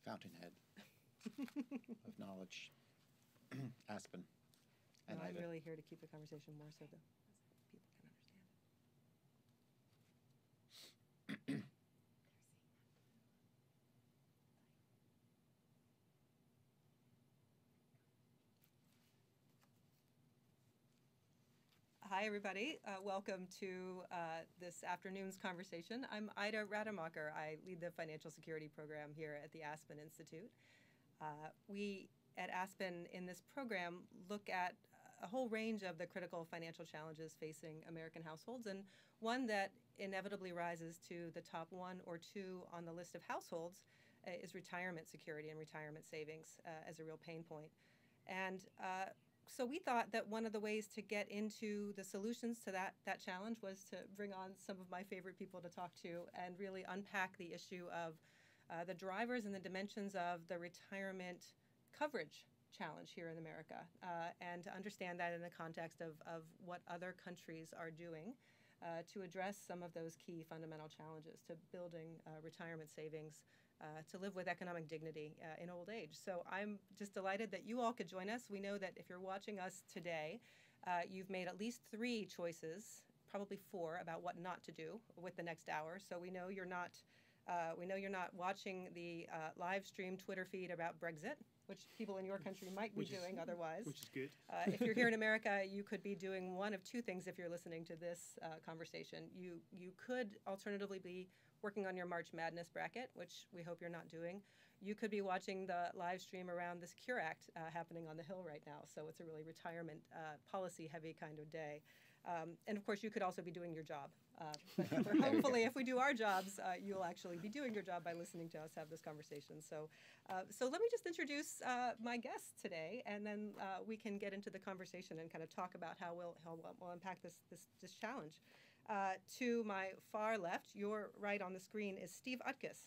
fountainhead of knowledge, Aspen. And No, I'm really here to keep the conversation more so that people can understand. Hi, everybody. Welcome to this afternoon's conversation. I'm Ida Rademacher. I lead the financial security program here at the Aspen Institute. We at Aspen in this program look at a whole range of the critical financial challenges facing American households, and one that inevitably rises to the top one or two on the list of households is retirement security and retirement savings as a real pain point. And so we thought that one of the ways to get into the solutions to that challenge was to bring on some of my favorite people to talk to and really unpack the issue of the drivers and the dimensions of the retirement coverage challenge here in America, and to understand that in the context of what other countries are doing to address some of those key fundamental challenges to building retirement savings to live with economic dignity in old age. So I'm just delighted that you all could join us. We know that if you're watching us today, you've made at least 3 choices, probably 4, about what not to do with the next hour. So we know you're not watching the live stream Twitter feed about Brexit, which people in your country might be doing otherwise. Which is good. If you're here in America, you could be doing one of 2 things if you're listening to this conversation. You could alternatively be working on your March Madness bracket, which we hope you're not doing. You could be watching the live stream around the Secure Act happening on the Hill right now. So it's a really retirement policy heavy kind of day. And of course, you could also be doing your job. But hopefully, if we do our jobs, you'll actually be doing your job by listening to us have this conversation. So let me just introduce my guests today, and then we can get into the conversation and kind of talk about how we'll unpack this challenge. To my far left, your right on the screen, is Steve Utkus,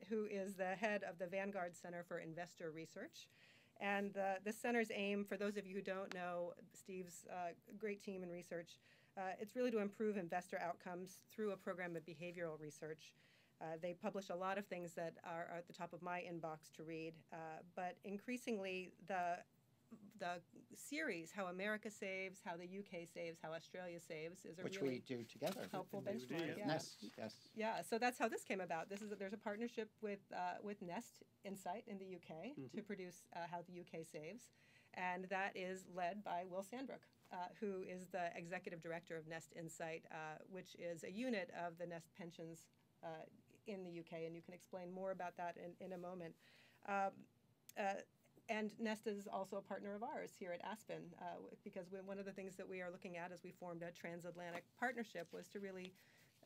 who is the head of the Vanguard Center for Investor Research. And the center's aim, for those of you who don't know, Steve's great team in research, it's really to improve investor outcomes through a program of behavioral research. They publish a lot of things that are at the top of my inbox to read, but increasingly the series, How America Saves, How the UK Saves, How Australia Saves, is a which really we do together. helpful We benchmark. do, Yeah. Nest, yes. Yeah, so that's how this came about. There's a partnership with Nest Insight in the UK to produce How the UK Saves, and that is led by Will Sandbrook, who is the executive director of Nest Insight, which is a unit of the Nest pensions in the UK, and you can explain more about that in a moment. And Nest is also a partner of ours here at Aspen, because one of the things that we are looking at as we formed a transatlantic partnership was to really,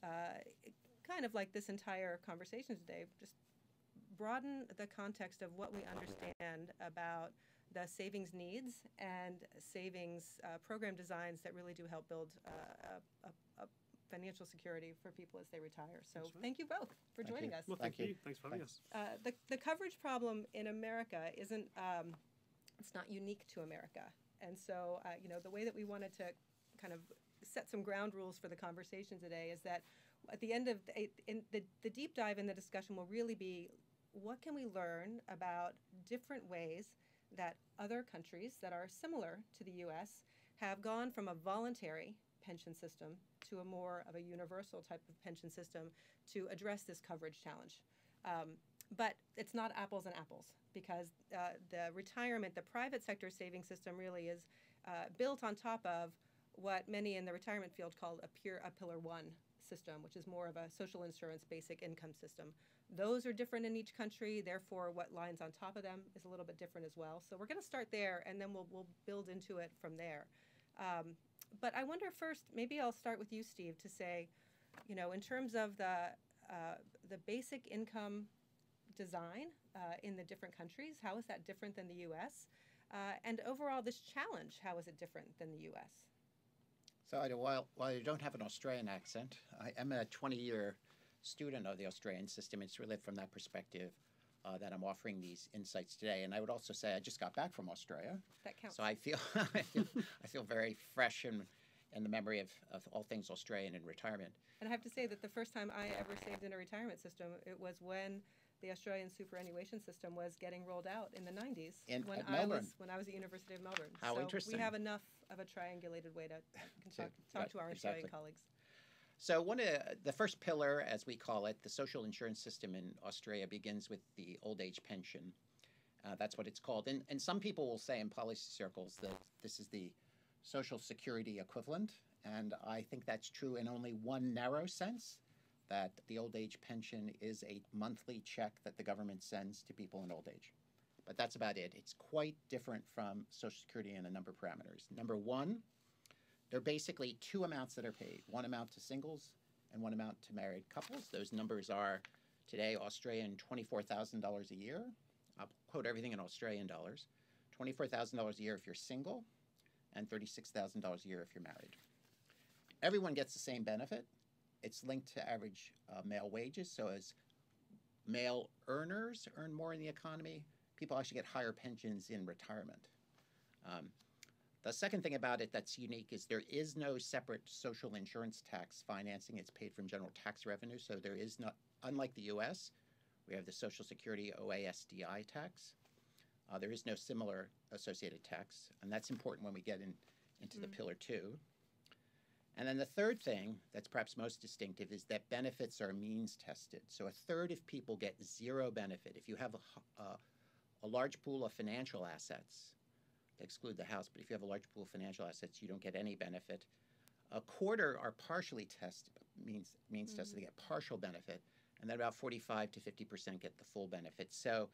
kind of like this entire conversation today, just broaden the context of what we understand about the savings needs and savings program designs that really do help build a financial security for people as they retire. So thank you both for joining us. Well, thank you. Thanks for having us. The coverage problem in America isn't, it's not unique to America. And so, the way that we wanted to kind of set some ground rules for the conversation today is that at the end of the deep dive in the discussion will really be, what can we learn about different ways that other countries that are similar to the U.S. have gone from a voluntary pension system to a more of a universal type of pension system to address this coverage challenge. But it's not apples and apples, because the private sector savings system really is built on top of what many in the retirement field call a Pillar 1 system, which is more of a social insurance basic income system. Those are different in each country, therefore what lines on top of them is a little bit different as well. So we're going to start there, and then we'll build into it from there. But I wonder first, maybe I'll start with you, Steve, to say, in terms of the basic income design in the different countries, how is that different than the U.S.? And overall, this challenge, how is it different than the U.S.? So while I don't have an Australian accent, I am a 20-year student of the Australian system. It's really from that perspective that I'm offering these insights today. And I would also say I just got back from Australia. That counts. So I feel I feel very fresh in the memory of all things Australian in retirement. And I have to say that the first time I ever saved in a retirement system, it was when the Australian superannuation system was getting rolled out in the 90s At Melbourne. when I was at University of Melbourne. How so interesting. we have enough of a triangulated way to talk to our Australian colleagues. So one of the first pillar, as we call it, the social insurance system in Australia begins with the old age pension. That's what it's called. And some people will say in policy circles that this is the Social Security equivalent. And I think that's true in only one narrow sense, that the old age pension is a monthly check that the government sends to people in old age. But that's about it. It's quite different from Social Security in a number of parameters. Number one, there are basically two amounts that are paid, one amount to singles and one amount to married couples. Those numbers are today Australian $24,000 a year. I'll quote everything in Australian dollars. $24,000 a year if you're single and $36,000 a year if you're married. Everyone gets the same benefit. It's linked to average male wages. So as male earners earn more in the economy, people actually get higher pensions in retirement. The second thing about it that's unique is there is no separate social insurance tax financing. It's paid from general tax revenue. So there is not, unlike the US, we have the Social Security OASDI tax. There is no similar associated tax. And that's important when we get into the Pillar 2. And then the third thing that's perhaps most distinctive is that benefits are means tested. So a third of people get zero benefit. If you have a large pool of financial assets, exclude the house, but if you have a large pool of financial assets, you don't get any benefit. A quarter are partially tested, means tested, they get partial benefit, and then about 45 to 50% get the full benefit. So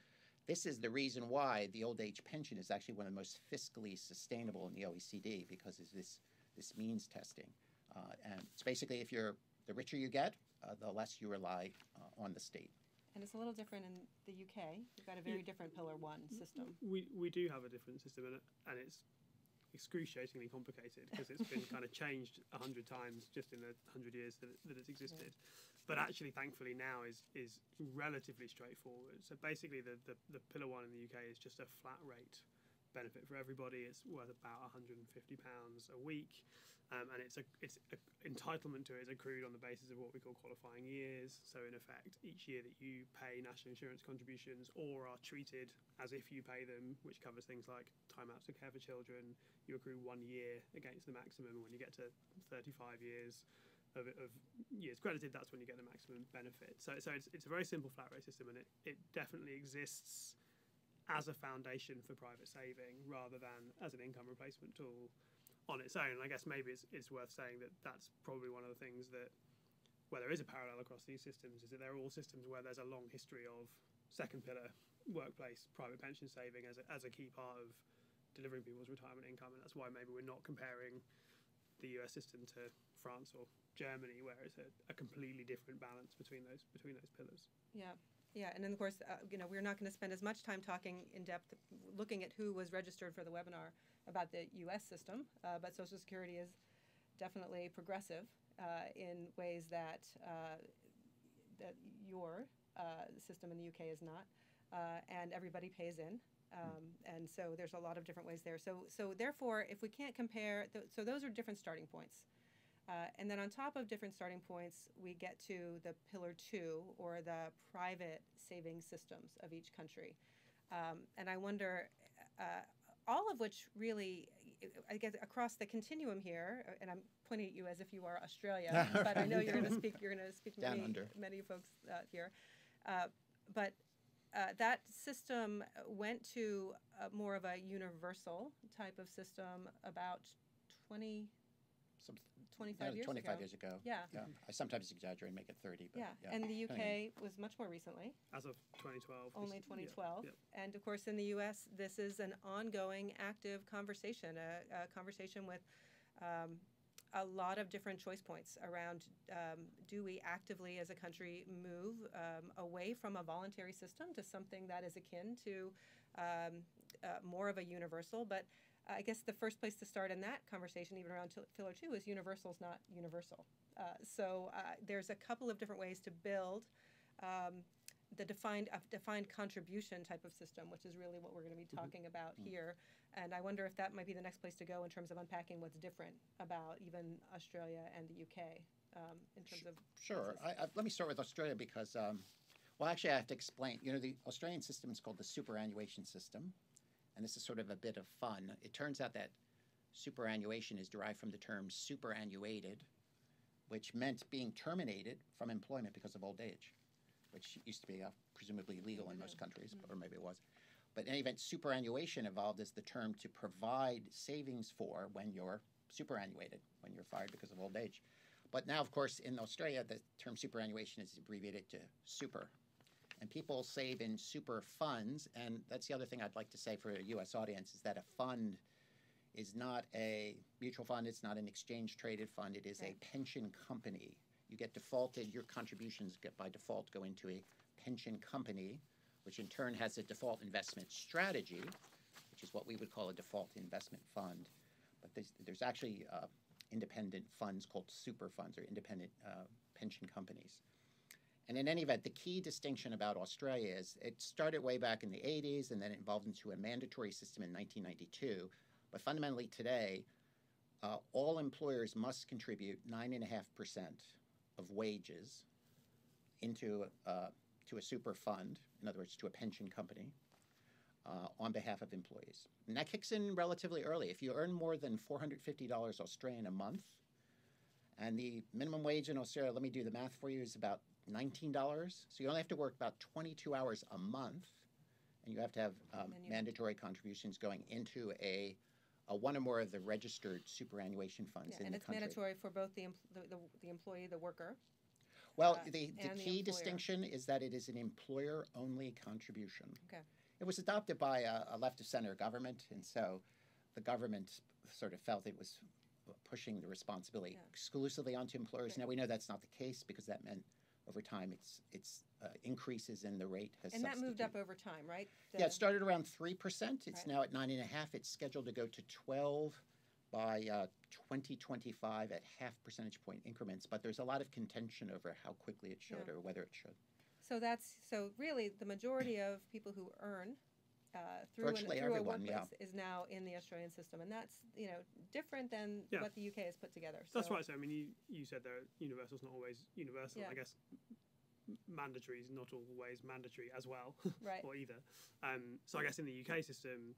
this is the reason why the old age pension is actually one of the most fiscally sustainable in the OECD, because of this means testing. And it's basically, the richer you get, the less you rely on the state. And it's a little different in the UK. We've got a very different Pillar 1 system. We do have a different system, and it's excruciatingly complicated because it's been kind of changed 100 times just in the 100 years that it's existed. Yeah. But actually, thankfully, now is relatively straightforward. So basically, the Pillar 1 in the UK is just a flat rate benefit for everybody. It's worth about £150 a week. And its entitlement to it is accrued on the basis of what we call qualifying years. So in effect, each year that you pay national insurance contributions or are treated as if you pay them, which covers things like time out to care for children, you accrue 1 year against the maximum. When you get to 35 years of years credited, that's when you get the maximum benefit. So it's a very simple flat rate system, and it definitely exists as a foundation for private saving rather than as an income replacement tool on its own. And I guess maybe it's worth saying that that's probably one of the things that, where there is a parallel across these systems, is that they're all systems where there's a long history of second pillar workplace private pension saving as a key part of delivering people's retirement income. And that's why maybe we're not comparing the US system to France or Germany, where it's a completely different balance between those pillars. Yeah, and then of course, we're not going to spend as much time talking in depth, looking at who was registered for the webinar about the U.S. system, but Social Security is definitely progressive in ways that your system in the UK is not, and everybody pays in, and so there's a lot of different ways there. So therefore, if we can't compare, so those are different starting points. And then on top of different starting points, we get to the Pillar 2, or the private savings systems of each country. And I wonder, all of which really, I guess, across the continuum here, and I'm pointing at you as if you are Australia, but I know you're going to speak to many folks here. But that system went to more of a universal type of system about 25 years ago. Yeah. I sometimes exaggerate and make it 30. But yeah. And the UK was much more recently. As of 2012. Only 2012. Yeah. And of course, in the US, this is an ongoing, active conversation, a conversation with a lot of different choice points around do we actively, as a country, move away from a voluntary system to something that is akin to more of a universal. But I guess the first place to start in that conversation, even around Pillar 2, is universal's not universal. So there's a couple of different ways to build the defined contribution type of system, which is really what we're going to be talking about here. And I wonder if that might be the next place to go in terms of unpacking what's different about even Australia and the UK in terms of... Sure. Let me start with Australia because, Well, actually, I have to explain. You know, the Australian system is called the superannuation system, and this is sort of a bit of fun. It turns out that superannuation is derived from the term superannuated, which meant being terminated from employment because of old age, which used to be presumably legal in most countries, or maybe it was. But in any event, superannuation evolved as the term to provide savings for when you're superannuated, when you're fired because of old age. But now, of course, in Australia, the term superannuation is abbreviated to super. And people save in super funds, and that's the other thing I'd like to say for a U.S. audience, is that a fund is not a mutual fund, it's not an exchange-traded fund, it is a pension company. You get defaulted, your contributions by default go into a pension company, which in turn has a default investment strategy, which is what we would call a default investment fund. But there's actually independent funds called super funds, or independent pension companies. And in any event, the key distinction about Australia is it started way back in the 80s, and then it evolved into a mandatory system in 1992. But fundamentally today, all employers must contribute 9.5% of wages into to a super fund, in other words, to a pension company, on behalf of employees. And that kicks in relatively early. If you earn more than $450 Australian a month, and the minimum wage in Australia, let me do the math for you, is about $19. So you only have to work about 22 hours a month, and you have to have mandatory contributions going into one or more of the registered superannuation funds in the country. And it's mandatory for both the employee, the worker. Well, the key distinction is that it is an employer-only contribution. Okay. It was adopted by a left-of-center government, and so the government sort of felt it was pushing the responsibility exclusively onto employers. Now, we know that's not the case, because that meant over time it's increases in the rate has And that moved up over time, right? Yeah, it started around 3%. It's now at 9.5%. It's scheduled to go to 12 by 2025 at half percentage point increments. But there's a lot of contention over how quickly it should or whether it should. So really the majority of people who earn through a workplace is now in the Australian system, and that's different than what the UK has put together. So. That's right. So I mean, you said that universal's not always universal. I guess mandatory is not always mandatory as well, right? Or either. So I guess in the UK system,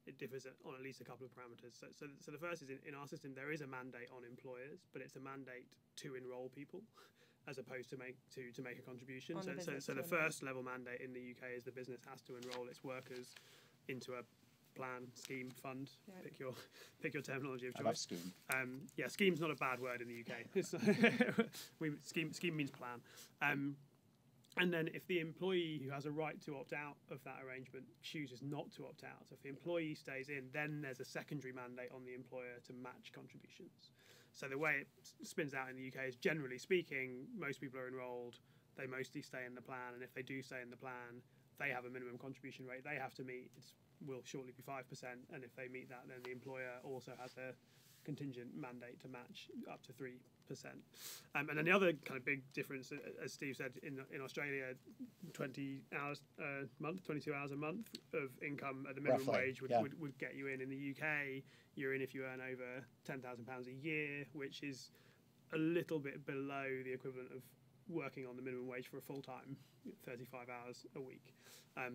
it differs on at least a couple of parameters. So the first is in our system there is a mandate on employers, but it's a mandate to enrol people, as opposed to make a contribution. So the first level mandate in the UK is the business has to enrol its workers into a plan, scheme, fund. Yeah. Pick your terminology of choice. I love scheme. Scheme's not a bad word in the UK. Scheme means plan. And then if the employee who has a right to opt out of that arrangement chooses not to opt out, so if the employee stays in, then there's a secondary mandate on the employer to match contributions. So the way it spins out in the UK is, generally speaking, most people are enrolled, they mostly stay in the plan, and if they do stay in the plan, they have a minimum contribution rate they have to meet. It will shortly be 5%, and if they meet that, then the employer also has a contingent mandate to match up to 3%. And then the other kind of big difference, as Steve said, in Australia, 20 hours a month, 22 hours a month of income at the minimum wage would get you in. In the UK, you're in if you earn over £10,000 a year, which is a little bit below the equivalent of working on the minimum wage for a full-time 35 hours a week.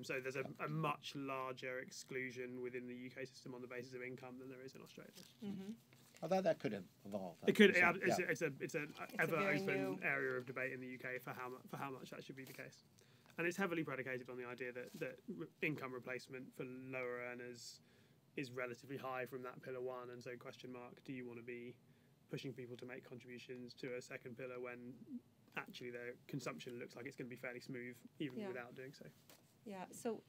So there's a much larger exclusion within the UK system on the basis of income than there is in Australia. Mm-hmm. Although that could evolve. It could. It's an ever open area of debate in the UK for how much that should be the case, and it's heavily predicated on the idea that income replacement for lower earners is relatively high from that pillar one, and so question mark: do you want to be pushing people to make contributions to a second pillar when actually their consumption looks like it's going to be fairly smooth even without doing so? Yeah. So.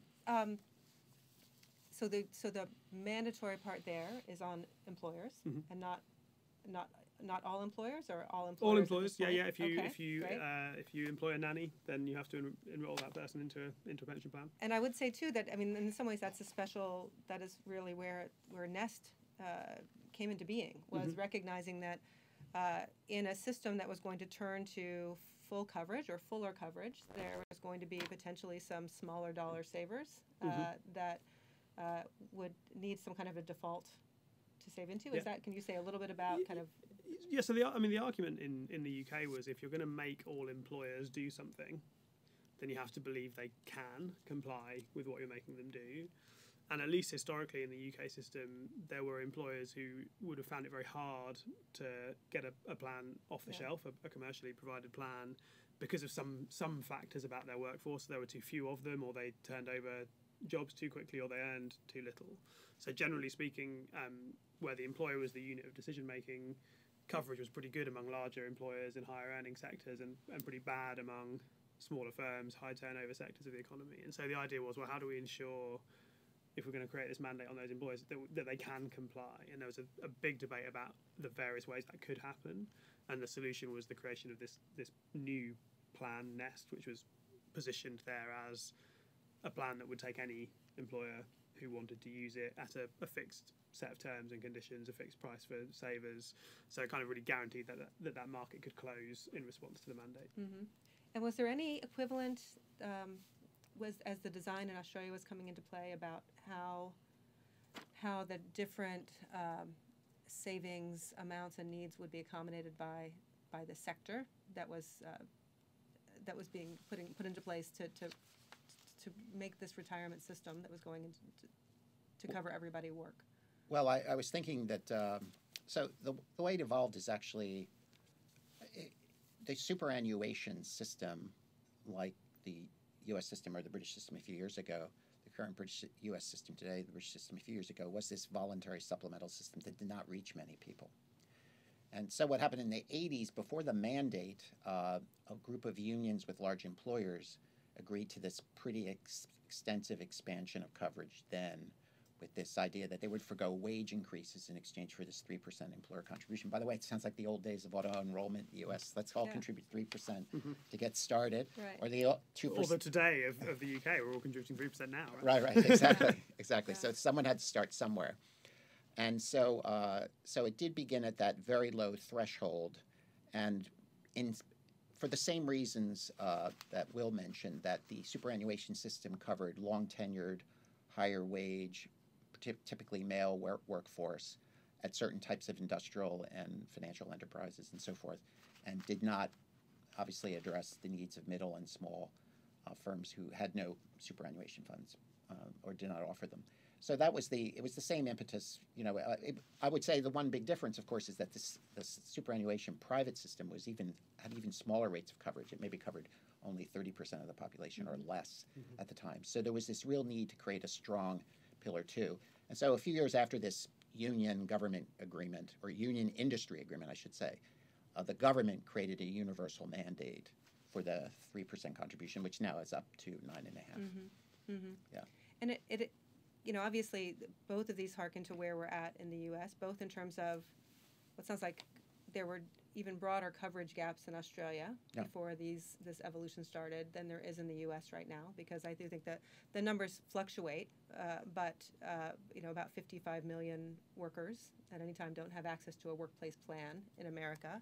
So the mandatory part there is on employers, and not all employers, or all employers. All employers, If you employ a nanny, then you have to enroll that person into a pension plan. And I would say too that, I mean, in some ways that is really where Nest came into being, was recognizing that in a system that was going to turn to full coverage or fuller coverage, there was going to be potentially some smaller dollar savers that would need some kind of a default to save into. Is that? Can you say a little bit about kind of? Yeah. So the argument in the UK was, if you're going to make all employers do something, then you have to believe they can comply with what you're making them do. And at least historically in the UK system, there were employers who would have found it very hard to get a plan off the shelf, a commercially provided plan, because of some factors about their workforce. There were too few of them, or they turned over jobs too quickly, or they earned too little. So generally speaking, where the employer was the unit of decision making, coverage was pretty good among larger employers in higher earning sectors, and pretty bad among smaller firms, high turnover sectors of the economy. And so the idea was, well, how do we ensure, if we're going to create this mandate on those employers, that they can comply? And there was a big debate about the various ways that could happen. And the solution was the creation of this new plan, Nest, which was positioned there as a plan that would take any employer who wanted to use it at a fixed set of terms and conditions, a fixed price for savers. So it kind of really guaranteed that market could close in response to the mandate. Mm-hmm. And was there any equivalent, as the design in Australia was coming into play, about how the different savings amounts and needs would be accommodated by the sector that was being put into place to make this retirement system that was going into to cover everybody work? Well, I was thinking that so the way it evolved is actually the superannuation system, like the U.S. system or the British system a few years ago. The current British U.S. system today, the British system a few years ago, was this voluntary supplemental system that did not reach many people. And so what happened in the 80s, before the mandate, a group of unions with large employers agreed to this pretty extensive expansion of coverage then, with this idea that they would forgo wage increases in exchange for this 3% employer contribution. By the way, it sounds like the old days of auto-enrollment in the U.S. Let's all contribute 3% to get started. Right. Or the 2%. Although today of the UK, we're all contributing 3% now, right? Right, exactly. Yeah. So someone had to start somewhere. And so so it did begin at that very low threshold. And for the same reasons that Will mentioned, that the superannuation system covered long-tenured, higher wage, typically male workforce at certain types of industrial and financial enterprises and so forth, and did not obviously address the needs of middle and small firms who had no superannuation funds or did not offer them. So it was the same impetus. I would say the one big difference, of course, is that the superannuation private system had even smaller rates of coverage. It maybe covered only 30% of the population or less at the time. So there was this real need to create a strong Pillar 2. And so a few years after this union government agreement, or union industry agreement, I should say, the government created a universal mandate for the 3% contribution, which now is up to 9.5%. Mm-hmm. Mm-hmm. Yeah. And it obviously both of these harken to where we're at in the U.S., both in terms of what sounds like there were even broader coverage gaps in Australia before this evolution started than there is in the U.S. right now, because I do think that the numbers fluctuate, but about 55 million workers at any time don't have access to a workplace plan in America.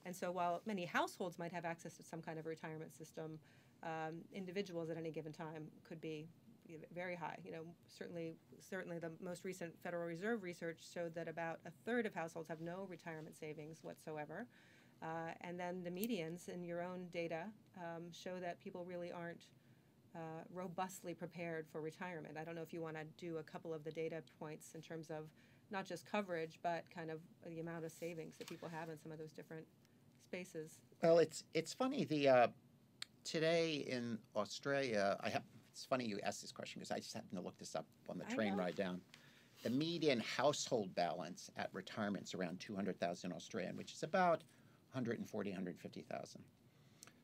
And so while many households might have access to some kind of retirement system, individuals at any given time could be very high. Certainly the most recent Federal Reserve research showed that about a third of households have no retirement savings whatsoever. And then the medians in your own data show that people really aren't robustly prepared for retirement. I don't know if you want to do a couple of the data points in terms of not just coverage, but kind of the amount of savings that people have in some of those different spaces. Well, it's funny. Today in Australia, it's funny you asked this question because I just happened to look this up on the train ride down. The median household balance at retirement is around 200,000 Australian, which is about 140, 150,000.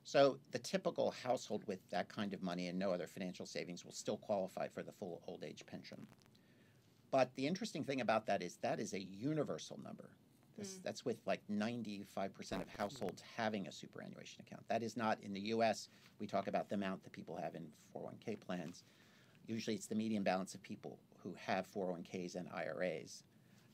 So the typical household with that kind of money and no other financial savings will still qualify for the full old age pension. But the interesting thing about that is a universal number. That's with like 95% of households having a superannuation account. That is not in the U.S. We talk about the amount that people have in 401k plans. Usually it's the median balance of people who have 401ks and IRAs.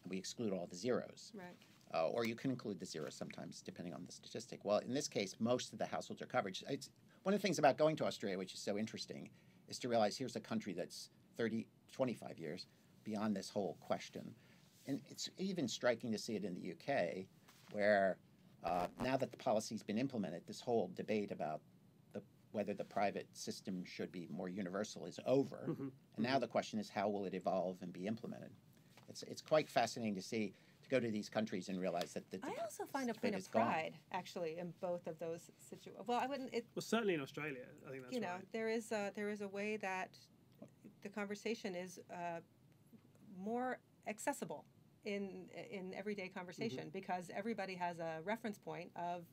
And we exclude all the zeros. Right. Or you can include the zeros sometimes, depending on the statistic. Well, in this case, most of the households are covered. It's one of the things about going to Australia, which is so interesting, is to realize here's a country that's 25 years beyond this whole question. And it's even striking to see it in the UK, where now that the policy's been implemented, this whole debate about the whether the private system should be more universal is over. Mm-hmm. And now the question is, how will it evolve and be implemented? It's quite fascinating to see, to go to these countries and realize that I also find a debate point is of gone. pride, actually, in both of those situations. Well, I wouldn't. Well, certainly in Australia, I think that's You know, right. there is a way that the conversation is more accessible in everyday conversation, because everybody has a reference point of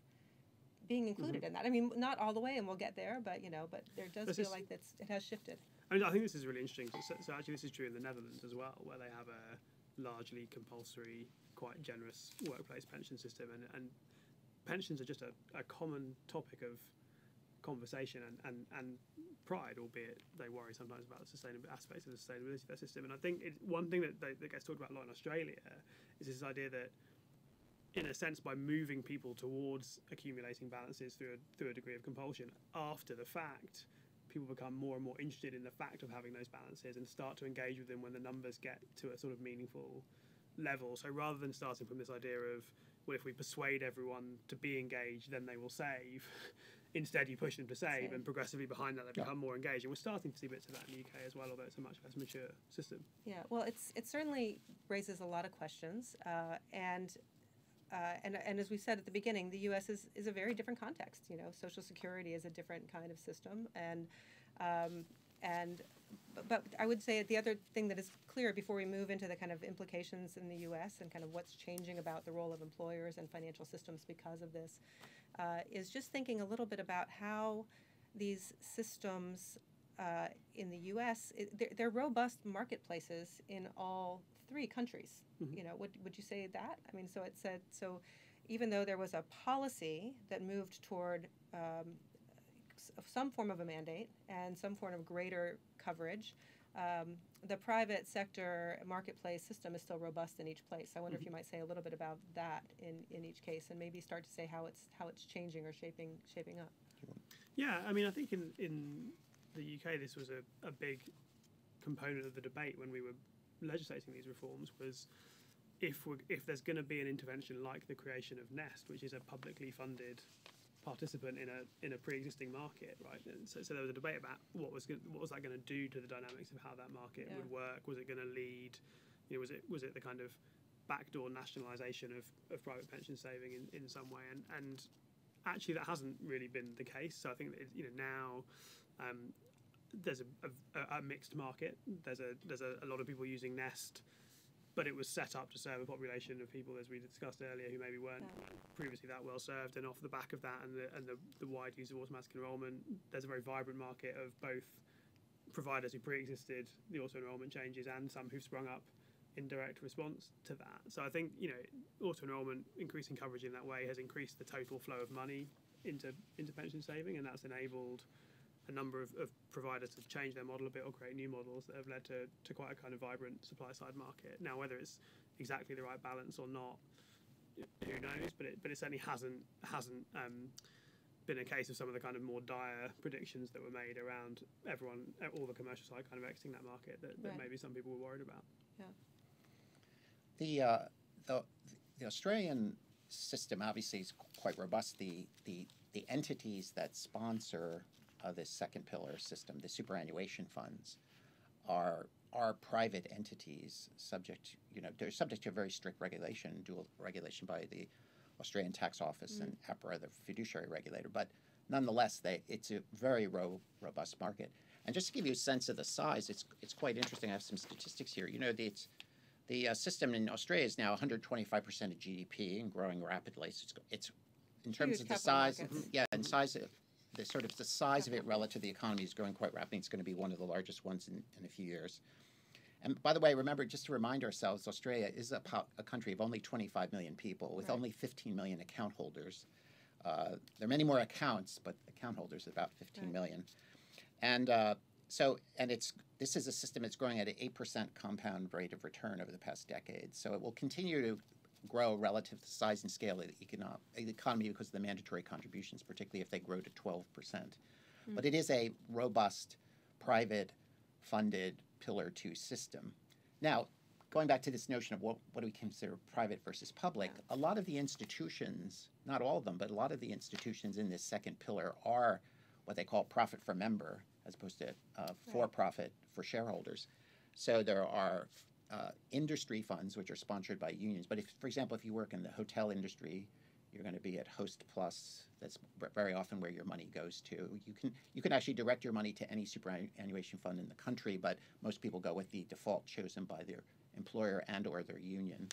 being included in that. I mean, not all the way, and we'll get there, but but there does This feel is- like it has shifted. I mean, I think this is really interesting. So actually, this is true in the Netherlands as well, where they have a largely compulsory, quite generous workplace pension system, and pensions are just a common topic of conversation and pride, albeit they worry sometimes about the sustainable aspects of the sustainability of their system. And I think one thing that gets talked about a lot in Australia is this idea that, in a sense, by moving people towards accumulating balances through a degree of compulsion after the fact, people become more and more interested in the fact of having those balances and start to engage with them when the numbers get to a sort of meaningful level. So rather than starting from this idea of, well, if we persuade everyone to be engaged, then they will save, instead you push them to save, and progressively behind that they become more engaged. And we're starting to see bits of that in the UK as well, although it's a much less mature system. Yeah, well, it certainly raises a lot of questions, and as we said at the beginning, the U.S. is a very different context. You know, Social Security is a different kind of system, but I would say the other thing that is clear before we move into the kind of implications in the U.S. and kind of what's changing about the role of employers and financial systems because of this, is just thinking a little bit about how these systems in the U.S. They're robust marketplaces in all three countries. You know, would you say that? I mean, so it said, so even though there was a policy that moved toward some form of a mandate and some form of greater coverage, the private sector marketplace system is still robust in each place. I wonder if you might say a little bit about that in each case, and maybe start to say how it's changing or shaping up. Yeah, I mean, I think in the UK this was a big component of the debate when we were legislating these reforms, was if there's going to be an intervention like the creation of Nest, which is a publicly funded participant in a pre-existing market, right? And so there was a debate about what was that going to do to the dynamics of how that market would work. Was it going to lead, you know, was it the kind of backdoor nationalisation of private pension saving in some way? And actually that hasn't really been the case. So I think that now there's a mixed market. There's a lot of people using Nest, but it was set up to serve a population of people, as we discussed earlier, who maybe weren't previously that well served. And off the back of that and the wide use of automatic enrolment, there's a very vibrant market of both providers who pre-existed the auto-enrolment changes and some who've sprung up in direct response to that. So I think, you know, auto-enrolment, increasing coverage in that way, has increased the total flow of money into pension saving, and that's enabled a number of providers to change their model a bit or create new models that have led to quite a kind of vibrant supply side market. Now, whether it's exactly the right balance or not, who knows? But it certainly hasn't been a case of some of the kind of more dire predictions that were made around all the commercial side kind of exiting that market that maybe some people were worried about. Yeah. The Australian system obviously is quite robust. The entities that sponsor this second pillar system, the superannuation funds, are private entities they're subject to a very strict regulation, dual regulation by the Australian Tax Office and APRA, the fiduciary regulator. But nonetheless, it's a very robust market. And just to give you a sense of the size, it's quite interesting. I have some statistics here. You know, the system in Australia is now 125% of GDP and growing rapidly. So it's in terms of the size, and size of the size of it relative to the economy is growing quite rapidly. It's going to be one of the largest ones in a few years. And by the way, remember, just to remind ourselves, Australia is a country of only 25 million people with only 15 million account holders. There are many more accounts, but account holders are about 15 million. And this is a system that's growing at an 8% compound rate of return over the past decade. So it will continue to grow relative to the size and scale of the economy because of the mandatory contributions, particularly if they grow to 12%. But it is a robust, private, funded Pillar 2 system. Now, going back to this notion of what do we consider private versus public, a lot of the institutions, not all of them, but a lot of the institutions in this second pillar are what they call profit for member as opposed to for profit for shareholders. So there are industry funds which are sponsored by unions. But if, for example, if you work in the hotel industry, you're going to be at Host Plus. That's very often where your money goes to. You can actually direct your money to any superannuation fund in the country, but most people go with the default chosen by their employer and or their union.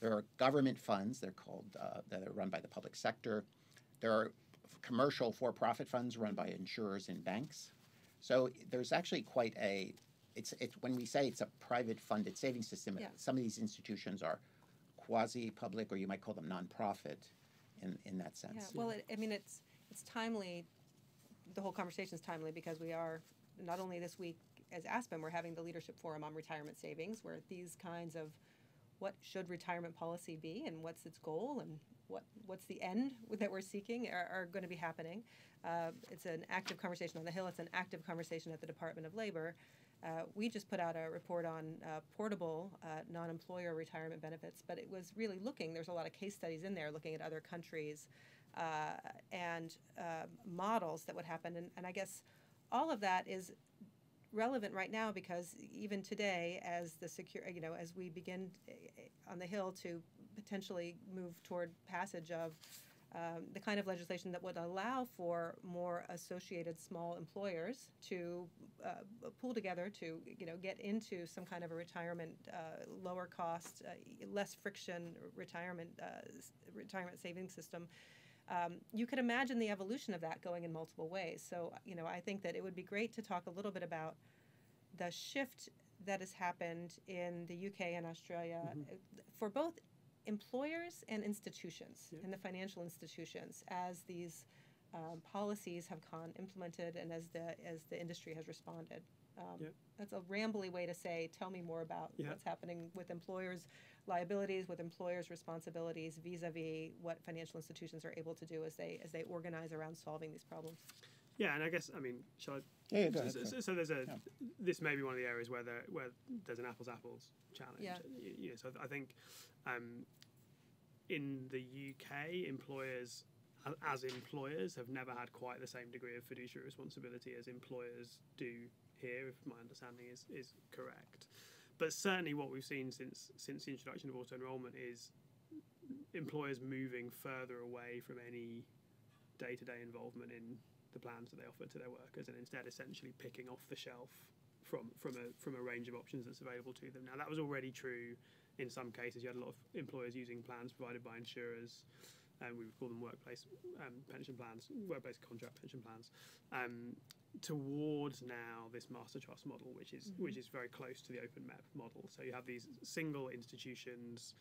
There are government funds. They're called that are run by the public sector. There are commercial for-profit funds run by insurers and banks. So there's actually quite a it's when we say it's a private funded savings system, some of these institutions are quasi-public, or you might call them nonprofit in that sense. Yeah, well, it's timely. The whole conversation is timely because we are, not only this week as Aspen, we're having the Leadership Forum on Retirement Savings, where these kinds of what should retirement policy be and what's its goal and what's the end that we're seeking are going to be happening. It's an active conversation on the Hill. It's an active conversation at the Department of Labor. We just put out a report on portable non-employer retirement benefits, but it was really there's a lot of case studies in there looking at other countries and models that would happen. And I guess all of that is relevant right now because even today, as as we begin on the Hill to potentially move toward passage of the kind of legislation that would allow for more associated small employers to pool together to get into some kind of a retirement, lower cost, less friction retirement savings system. You could imagine the evolution of that going in multiple ways. So I think that it would be great to talk a little bit about the shift that has happened in the UK and Australia for both employers and institutions and the financial institutions as these policies have implemented and as the industry has responded. That's a rambly way to say, tell me more about what's happening with employers' liabilities, with employers' responsibilities vis-a-vis what financial institutions are able to do as they organize around solving these problems. Yeah, and I guess shall I? Yeah, go ahead. So there's this may be one of the areas where there's an apples challenge. Yeah. So I think in the UK, employers as employers have never had quite the same degree of fiduciary responsibility as employers do here, if my understanding is correct. But certainly what we've seen since the introduction of auto-enrollment is employers moving further away from any day-to-day involvement in the plans that they offer to their workers and instead essentially picking off the shelf from a range of options that's available to them. Now, that was already true in some cases. You had a lot of employers using plans provided by insurers, and we would call them workplace pension plans, workplace contract pension plans, towards now this master trust model, which is very close to the open MEP model. So you have these single institutions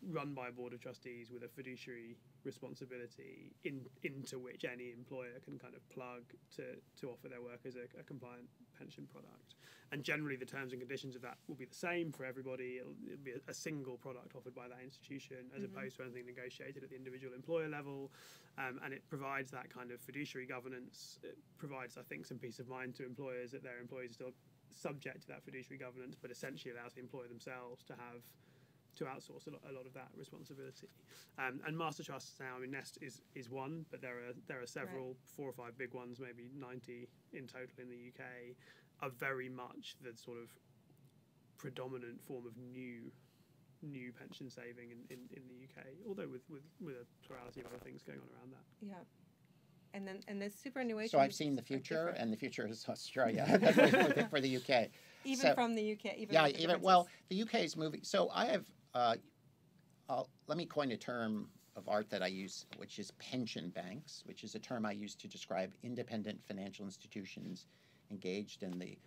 run by a board of trustees with a fiduciary responsibility into which any employer can kind of plug to offer their workers a compliant pension product. And generally the terms and conditions of that will be the same for everybody. It'll be a single product offered by that institution as opposed to anything negotiated at the individual employer level. And it provides that kind of fiduciary governance. It provides, I think, some peace of mind to employers that their employees are still subject to that fiduciary governance, but essentially allows the employer themselves to outsource a lot of that responsibility. And master trusts now, Nest is one, but there are several, 4 or 5 big ones, maybe 90 in total in the UK, are very much the sort of predominant form of new pension saving in the UK, although with a plurality of other things going on around that. Yeah. And the superannuation. So I've seen the future, and the future is Australia for the UK. Even from the UK. The UK is moving. So I have. Let me coin a term of art that I use, which is pension banks, which is a term I use to describe independent financial institutions engaged in the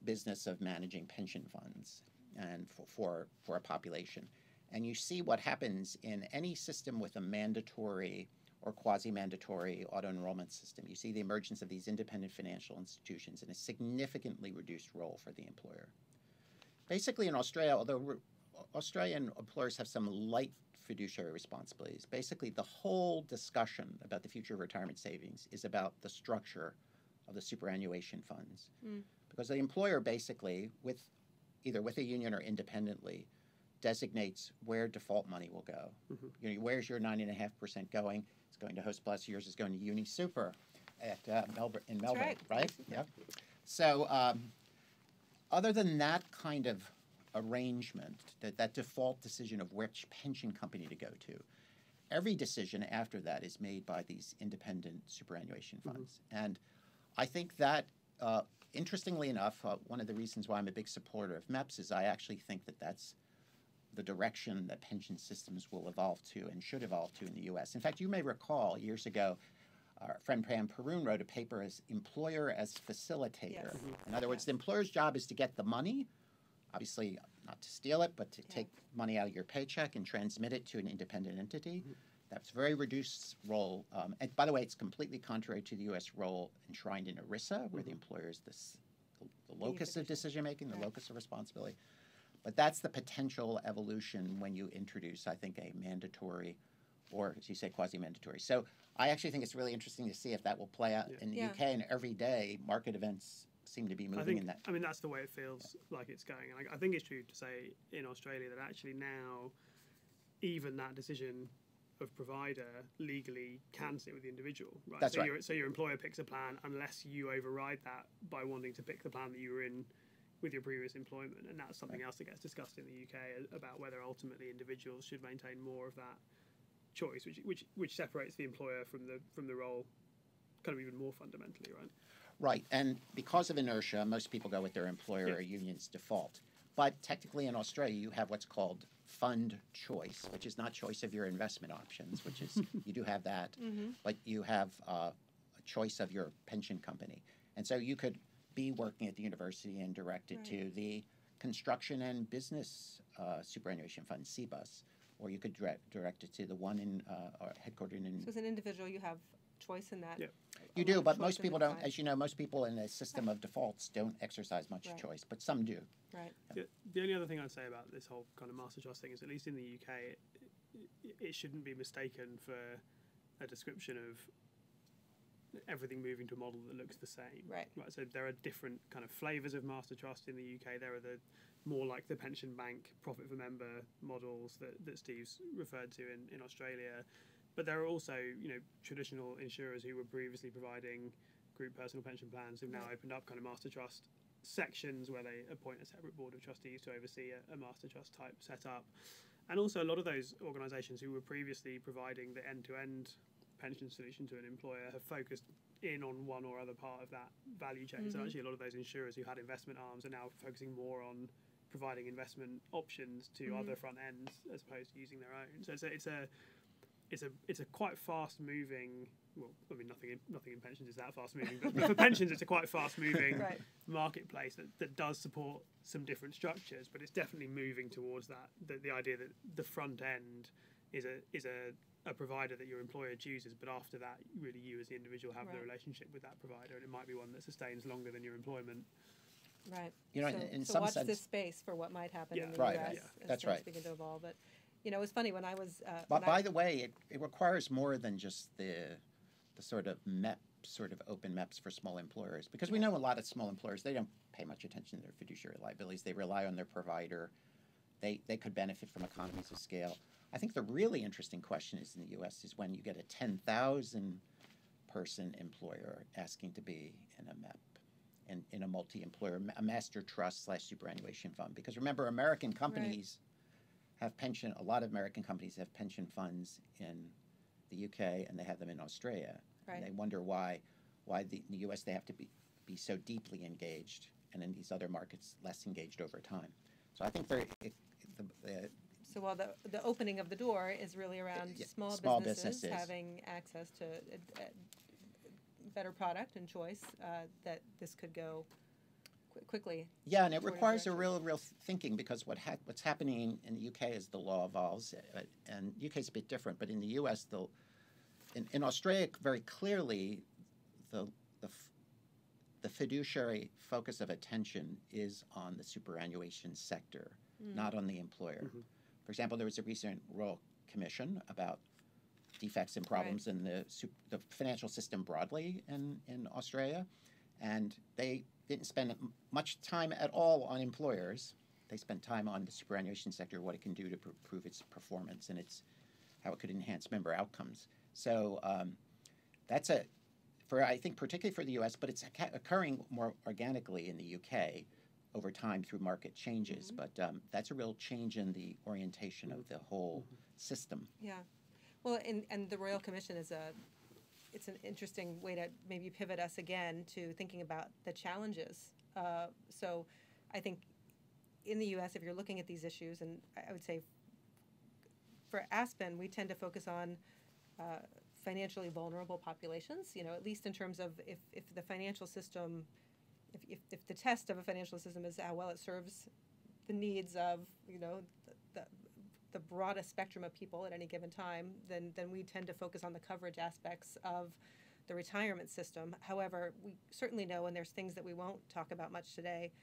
business of managing pension funds and for a population. And you see what happens in any system with a mandatory or quasi-mandatory auto-enrollment system. You see the emergence of these independent financial institutions in a significantly reduced role for the employer. Basically in Australia, although Australian employers have some light fiduciary responsibilities, basically the whole discussion about the future of retirement savings is about the structure of the superannuation funds. Because the employer basically, either with a union or independently, designates where default money will go. Where's your 9.5% going? It's going to Host Plus, yours is going to Uni Super. at Melbourne, in Melbourne, right. right? Yep. So other than that kind of arrangement, that default decision of which pension company to go to, every decision after that is made by these independent superannuation funds. And I think that, interestingly enough, one of the reasons why I'm a big supporter of MEPs is I actually think that that's the direction that pension systems will evolve to and should evolve to in the U.S. In fact, you may recall years ago, our friend Pam Perun wrote a paper as employer as facilitator. Yes. In other words, the employer's job is to get the money, obviously not to steal it, but to take money out of your paycheck and transmit it to an independent entity. That's a very reduced role. And by the way, it's completely contrary to the U.S. role enshrined in ERISA, where the employer is the locus of decision-making, the locus of responsibility. But that's the potential evolution when you introduce, I think, a mandatory or, as you say, quasi-mandatory. So I actually think it's really interesting to see if that will play out in the UK. And every day, market events seem to be moving in that. I mean, that's the way it feels like it's going. And I think it's true to say in Australia that actually now, even that decision of provider legally can sit with the individual, right? That's right. So your employer picks a plan unless you override that by wanting to pick the plan that you were in with your previous employment. And that's something else that gets discussed in the UK about whether ultimately individuals should maintain more of that choice, which separates the employer from the role kind of even more fundamentally, right? Right, and because of inertia, most people go with their employer or union's default. But technically in Australia, you have what's called fund choice, which is not choice of your investment options, which is, you do have that, but you have a choice of your pension company. And so you could be working at the university and direct it to the construction and business superannuation fund, CBUS, or you could direct it to the one in headquartered in. So as an individual, you have choice in that. Yeah. You do, but most people don't. As you know, most people in a system of defaults don't exercise much choice, but some do. Right. The only other thing I'd say about this whole kind of master trust thing is, at least in the UK, it shouldn't be mistaken for a description of everything moving to a model that looks the same. Right. So there are different kind of flavours of master trust in the UK. There are the more like the pension bank profit per member models that Steve's referred to in Australia. But there are also, traditional insurers who were previously providing group personal pension plans who've now opened up kind of master trust sections where they appoint a separate board of trustees to oversee a master trust type setup. And also a lot of those organisations who were previously providing the end-to-end pension solution to an employer have focused in on one or other part of that value chain. So actually a lot of those insurers who had investment arms are now focusing more on providing investment options to other front ends as opposed to using their own. So it's a quite fast moving. Well, I mean, nothing in pensions is that fast moving, but for pensions, it's a quite fast moving marketplace that does support some different structures. But it's definitely moving towards that. The idea that the front end is a provider that your employer chooses, but after that, really you as the individual have the relationship with that provider, and it might be one that sustains longer than your employment. Right. In so some watch sense, this space for what might happen in the right, U.S. That's as right. things begin to evolve. But it was funny when I was. But by the way, it requires more than just the sort of MEP, sort of open MEPs for small employers, because we know a lot of small employers, they don't pay much attention to their fiduciary liabilities. They rely on their provider. They could benefit from economies of scale. I think the really interesting question is in the U.S. is when you get a 10,000 person employer asking to be in a MEP, in a multi-employer, a master trust / superannuation fund. Because remember, American companies have pension. A lot of American companies have pension funds in the UK, and they have them in Australia. Right. And they wonder why in the US they have to be so deeply engaged, and in these other markets less engaged over time. So I think so while the opening of the door is really around small businesses having access to a better product and choice, that this could go quickly. Yeah, and it requires a real thinking, because what's happening in the UK as the law evolves, and UK is a bit different, but in the US, in Australia, very clearly, the fiduciary focus of attention is on the superannuation sector, not on the employer. For example, there was a recent Royal Commission about defects and problems in the financial system broadly in Australia, and they didn't spend much time at all on employers. They spent time on the superannuation sector, what it can do to improve its performance and how it could enhance member outcomes. So I think particularly for the U.S., but it's occurring more organically in the U.K. over time through market changes. But that's a real change in the orientation of the whole system. Yeah. Well, and the Royal Commission is it's an interesting way to maybe pivot us again to thinking about the challenges. So I think in the U.S., if you're looking at these issues, and I would say for Aspen, we tend to focus on financially vulnerable populations, at least in terms of if the financial system, if the test of a financial system is how well it serves the needs of, the broadest spectrum of people at any given time, then we tend to focus on the coverage aspects of the retirement system. However, we certainly know, and there's things that we won't talk about much today,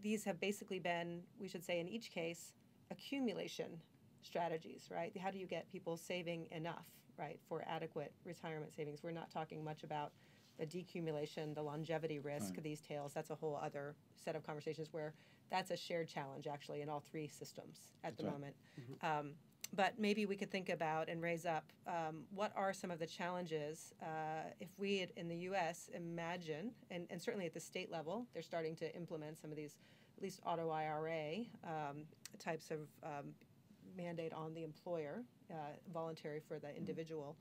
these have basically been, we should say in each case, accumulation strategies, right? How do you get people saving enough, right, for adequate retirement savings? We're not talking much about the decumulation, the longevity risk, these tails. That's a whole other set of conversations where that's a shared challenge, actually, in all three systems at the moment. But maybe we could think about and raise up what are some of the challenges if we in the U.S. imagine, and certainly at the state level, they're starting to implement some of these, at least auto IRA types of mandate on the employer, voluntary for the individual.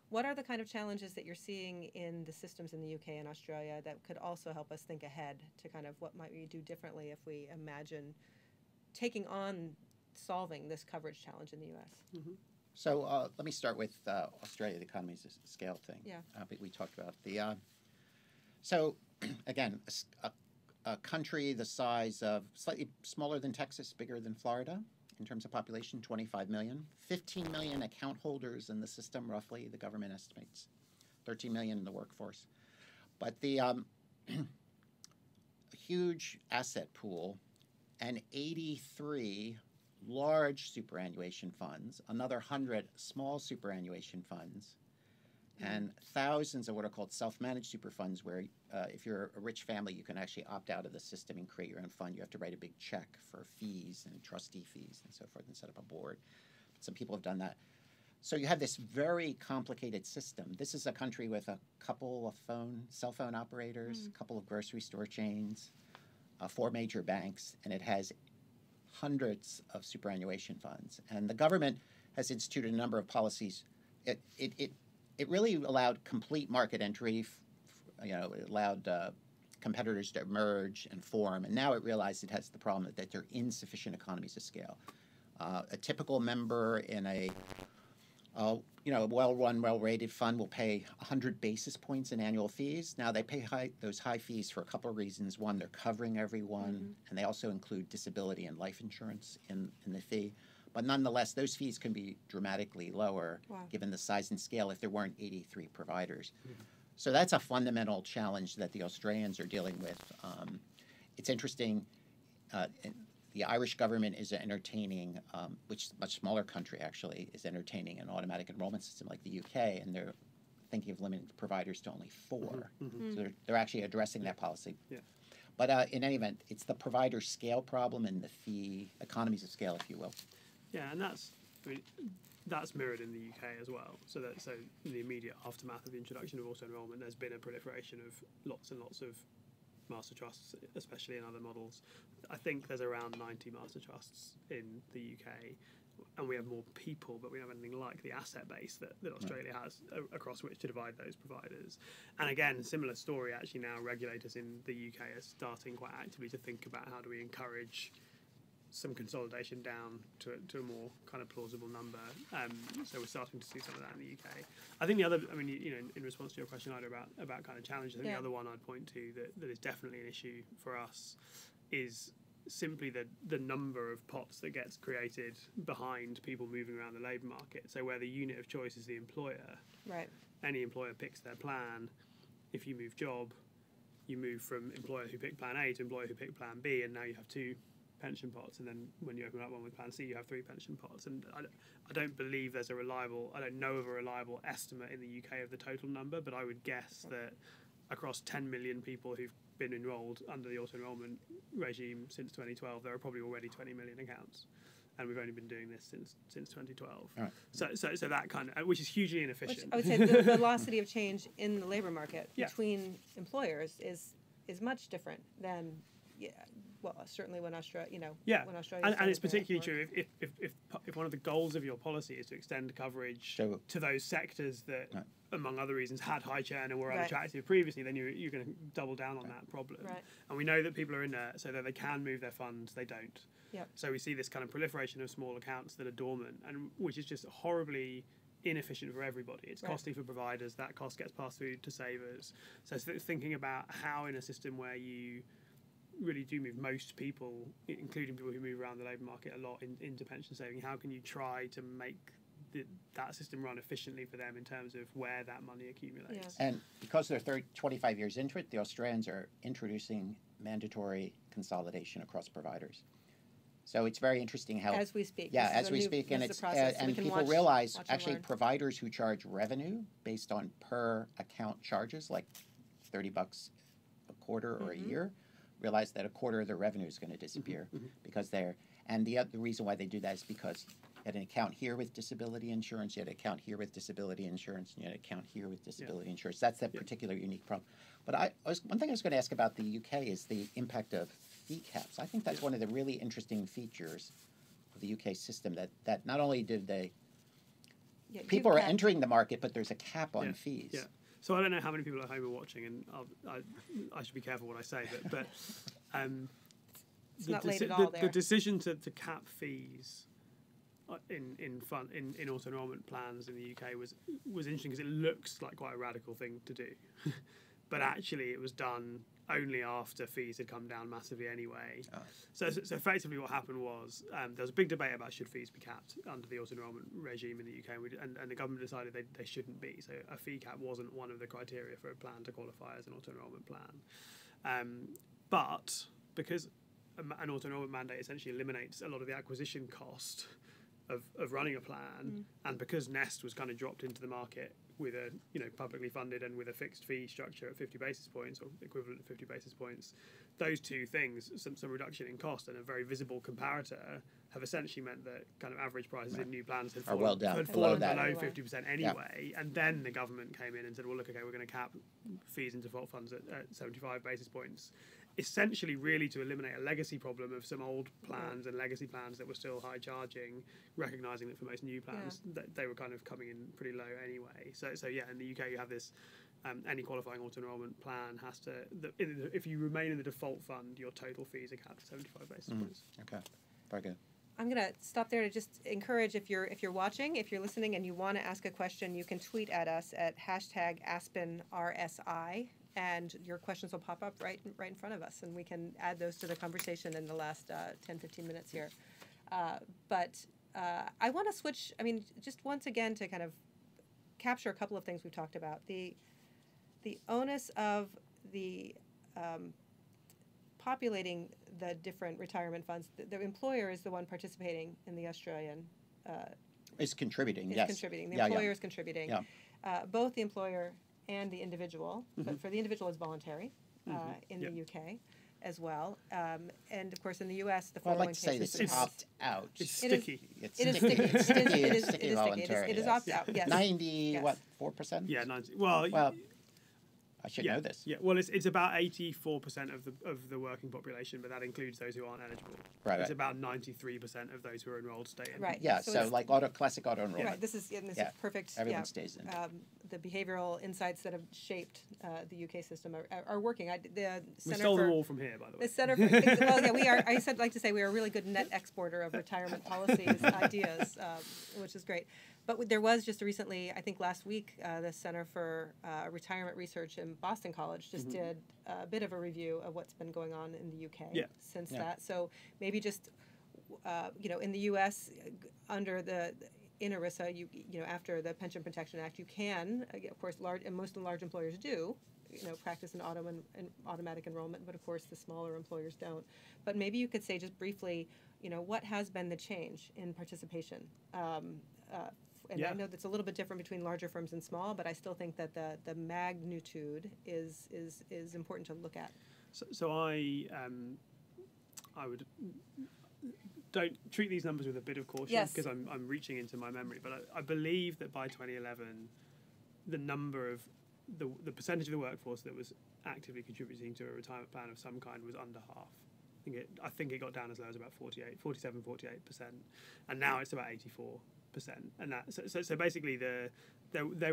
What are the kind of challenges that you're seeing in the systems in the UK and Australia that could also help us think ahead to kind of what might we do differently if we imagine taking on solving this coverage challenge in the US? So let me start with Australia, the economies of scale thing. Yeah. We talked about the. So again, a country the size of slightly smaller than Texas, bigger than Florida. In terms of population, 25 million. 15 million account holders in the system, roughly, the government estimates. 13 million in the workforce. But the huge asset pool and 83 large superannuation funds, another 100 small superannuation funds, and thousands of what are called self-managed super funds where if you're a rich family, you can actually opt out of the system and create your own fund. You have to write a big check for fees and trustee fees and so forth and set up a board. Some people have done that. So you have this very complicated system. This is a country with a couple of cell phone operators, a couple of grocery store chains, 4 major banks, and it has hundreds of superannuation funds. And the government has instituted a number of policies. It really allowed complete market entry. It allowed competitors to emerge and form. And now it realized it has the problem that there are insufficient economies of scale. A typical member in a well-run, well-rated fund will pay 100 basis points in annual fees. Now they pay those high fees for a couple of reasons. One, they're covering everyone, and they also include disability and life insurance in the fee. But nonetheless, those fees can be dramatically lower given the size and scale if there weren't 83 providers. So that's a fundamental challenge that the Australians are dealing with. It's interesting. The Irish government is entertaining, which is a much smaller country actually, is entertaining an automatic enrollment system like the UK, and they're thinking of limiting providers to only 4. So they're actually addressing that policy. Yeah. But in any event, it's the provider scale problem and the fee economies of scale, if you will. Yeah, and that's mirrored in the UK as well. So in the immediate aftermath of the introduction of auto enrollment, there's been a proliferation of lots and lots of master trusts, especially in other models. I think there's around 90 master trusts in the UK, and we have more people, but we don't have anything like the asset base that Australia has across which to divide those providers. And again, similar story, actually now regulators in the UK are starting quite actively to think about how do we encourage some consolidation down to a more kind of plausible number. So we're starting to see some of that in the UK. I think the other, in response to your question, Ida, about kind of challenges, I think the other one I'd point to that is definitely an issue for us is simply the number of pots that gets created behind people moving around the labour market. So where the unit of choice is the employer, right? Any employer picks their plan. If you move job, you move from employer who picked plan A to employer who picked plan B, and now you have 2 pension pots, and then when you open up one with plan C, you have 3 pension pots. And I don't believe there's I don't know of a reliable estimate in the UK of the total number, but I would guess that across 10 million people who've been enrolled under the auto enrollment regime since 2012, there are probably already 20 million accounts. and we've only been doing this since 2012. Right. So that kind of, which is hugely inefficient. I would say the velocity of change in the labor market Yeah. between employers is much different than, well, certainly when Australia, when Australia. And it's started particularly their true if one of the goals of your policy is to extend coverage So- to those sectors that, Right. among other reasons, had high churn and were Right. unattractive previously, then you're going to double down on that problem. Right. And we know that people are in there so that they can move their funds, they don't. Yep. So we see this kind of proliferation of small accounts that are dormant, and which is just horribly inefficient for everybody. It's Right. costly for providers. That cost gets passed through to savers. So thinking about how in a system where you really do move most people, including people who move around the labour market a lot, into pension saving, how can you try to make that system run efficiently for them in terms of where that money accumulates? Yeah. And because they're 25 years into it, the Australians are introducing mandatory consolidation across providers. So it's very interesting how, As we speak. yeah, This is as a we new- speak, and this is it's a process, so we and can people watch realize and actually learn. providers who charge revenue based on per account charges, like $30 a quarter or a year, realize that a quarter of their revenue is going to disappear because they're, and the reason why they do that is because you had an account here with disability insurance, you had an account here with disability insurance, and you had an account here with disability insurance. That's that particular unique problem. But one thing I was going to ask about the UK is the impact of fee caps. I think that's one of the really interesting features of the UK system, that not only did they, Yeah, people you've are got- entering the market, but there's a cap on fees. Yeah. So I don't know how many people at home are watching, and I should be careful what I say, but It's not late at all there. the decision to cap fees in auto enrolment plans in the UK was interesting because it looks like quite a radical thing to do, but actually it was done only after fees had come down massively anyway. Oh. So effectively what happened was there was a big debate about should fees be capped under the auto enrolment regime in the UK, and the government decided they shouldn't be. So a fee cap wasn't one of the criteria for a plan to qualify as an auto enrolment plan. But because an auto enrolment mandate essentially eliminates a lot of the acquisition cost of running a plan, and because Nest was kind of dropped into the market with a publicly funded and with a fixed fee structure at 50 basis points or equivalent of 50 basis points, those two things, some reduction in cost and a very visible comparator, have essentially meant that kind of average prices in new plans had fallen, well down, had below fallen that. below Anyway. 50% anyway. And then the government came in and said, well, look, okay, we're going to cap fees and default funds at 75 basis points. Essentially, really to eliminate a legacy problem of some old plans and legacy plans that were still high charging, recognising that for most new plans that they were kind of coming in pretty low anyway. So yeah, in the UK you have this. Any qualifying auto enrolment plan has to, if you remain in the default fund, your total fees are capped at 75 basis points. Okay, very good. I'm going to stop there to just encourage, if you're watching, if you're listening and you want to ask a question, you can tweet at us at #AspenRSI, and your questions will pop up right in front of us, and we can add those to the conversation in the last 10-15 minutes here. But I want to switch, just once again to kind of capture a couple of things we've talked about. The onus of the populating the different retirement funds. The employer is the one participating in the Australian. It's contributing, Is yes. contributing. The Yeah, employer yeah. is contributing. Yeah. Both the employer and the individual. But for the individual, it's voluntary in the UK as well. And of course, in the US, the 401k Well, I'd like to say system it's has- opt out. It's It is- sticky. It's It is sticky. sticky. It's sticky. It It's is sticky sticky. voluntary. It is yes. opt out. Yes. 90, Yes. what, 4%? Yeah, 90. Well, I should yeah, know this. Yeah, well, it's about 84% of the working population, but that includes those who aren't eligible. Right, It's right. about 93% of those who are enrolled stay in. Right. Yeah, So so it's- like classic auto enrollment. Right. This is Yeah. perfect. Everyone stays in. The behavioral insights that have shaped the UK system are working. The We Center stole for them all from here, by the way. The Center for well, yeah, we are. I said like to say we are a really good net exporter of retirement policies ideas, which is great. But there was just recently, I think last week, the Center for Retirement Research in Boston College just did a bit of a review of what's been going on in the UK since that. So maybe just in the U.S. under in ERISA, after the Pension Protection Act, you can, of course, most large employers do, practice an automatic enrollment, but of course the smaller employers don't. But maybe you could say just briefly, what has been the change in participation? And I know that's a little bit different between larger firms and small, but I still think that the magnitude is important to look at. So I would. don't treat these numbers with a bit of caution Yes. because I'm reaching into my memory, but I believe that by 2011, the number of the percentage of the workforce that was actively contributing to a retirement plan of some kind was under half. I think it got down as low as about 47, 48%, and now it's about 84%. And that so basically there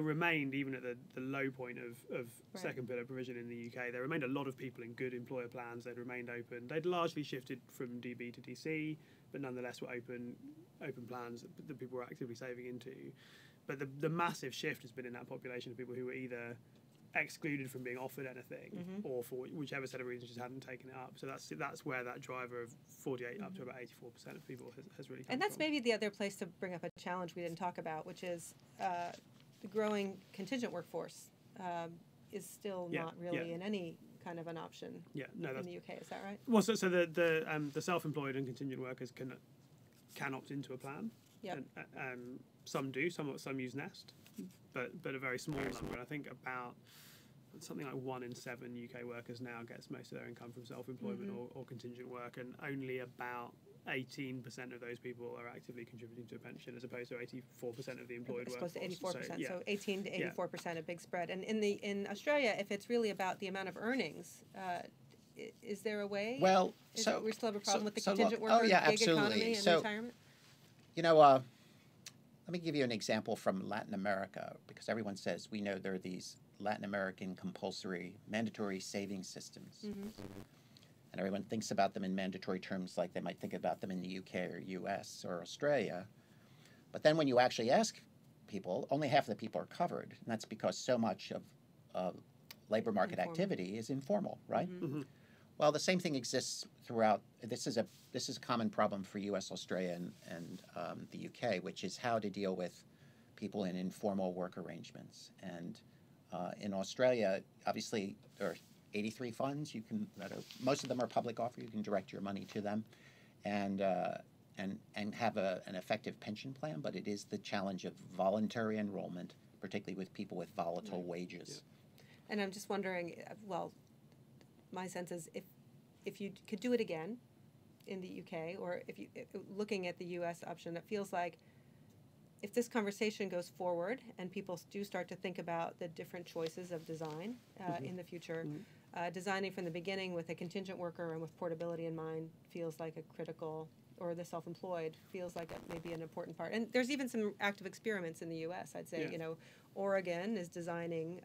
remained, even at the low point of second pillar provision in the UK, there remained a lot of people in good employer plans. They'd remained open. They'd largely shifted from DB to DC, but nonetheless were open plans that people were actively saving into. But the massive shift has been in that population of people who were either excluded from being offered anything, or for whichever set of reasons just hadn't taken it up. So that's where that driver of 48 up to about 84% of people has really come And that's from. maybe the other place to bring up a challenge we didn't talk about, which is the growing contingent workforce is still not really in any kind of an option in the UK. Is that right? Well, so the self-employed and contingent workers can opt into a plan. Yep. And some do. Some use Nest, but a very small number. And I think about something like 1 in 7 UK workers now gets most of their income from self-employment or contingent work, and only about 18% of those people are actively contributing to a pension, as opposed to 84% of the employed workforce. As opposed to 84%. So 18 to 84%, a big spread. And in Australia, if it's really about the amount of earnings, is there a way? Well, we still have a problem with the contingent look, worker, gig economy, absolutely. and retirement? Let me give you an example from Latin America, because everyone says we know there are these Latin American compulsory mandatory savings systems. And everyone thinks about them in mandatory terms like they might think about them in the UK or US or Australia. But then when you actually ask people, only half of the people are covered. And that's because so much of labor market activity is informal, right? Well, the same thing exists throughout. This is a common problem for U.S., Australia, and the UK, which is how to deal with people in informal work arrangements. And in Australia, obviously, there are 83 funds. Most of them are public offer. You can direct your money to them, and have an effective pension plan. But it is the challenge of voluntary enrollment, particularly with people with volatile wages. And I'm just wondering, my sense is if you could do it again in the UK, or if you looking at the US option, it feels like if this conversation goes forward and people do start to think about the different choices of design in the future, designing from the beginning with a contingent worker and with portability in mind feels like a critical, or the self-employed feels like maybe an important part. And there's even some active experiments in the US. I'd say, Oregon is designing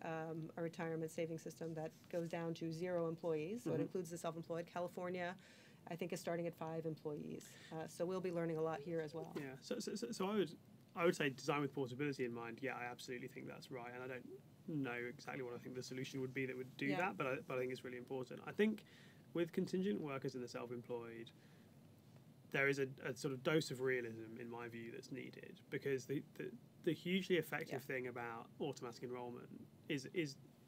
a retirement savings system that goes down to 0 employees, so it includes the self-employed. California, I think, is starting at 5 employees. So we'll be learning a lot here as well. Yeah. So I would say design with portability in mind. Yeah, I absolutely think that's right, and I don't know exactly what I think the solution would be that would do that, but I think it's really important. I think with contingent workers and the self-employed, there is a sort of dose of realism, in my view, that's needed, because the hugely effective thing about automatic enrolment is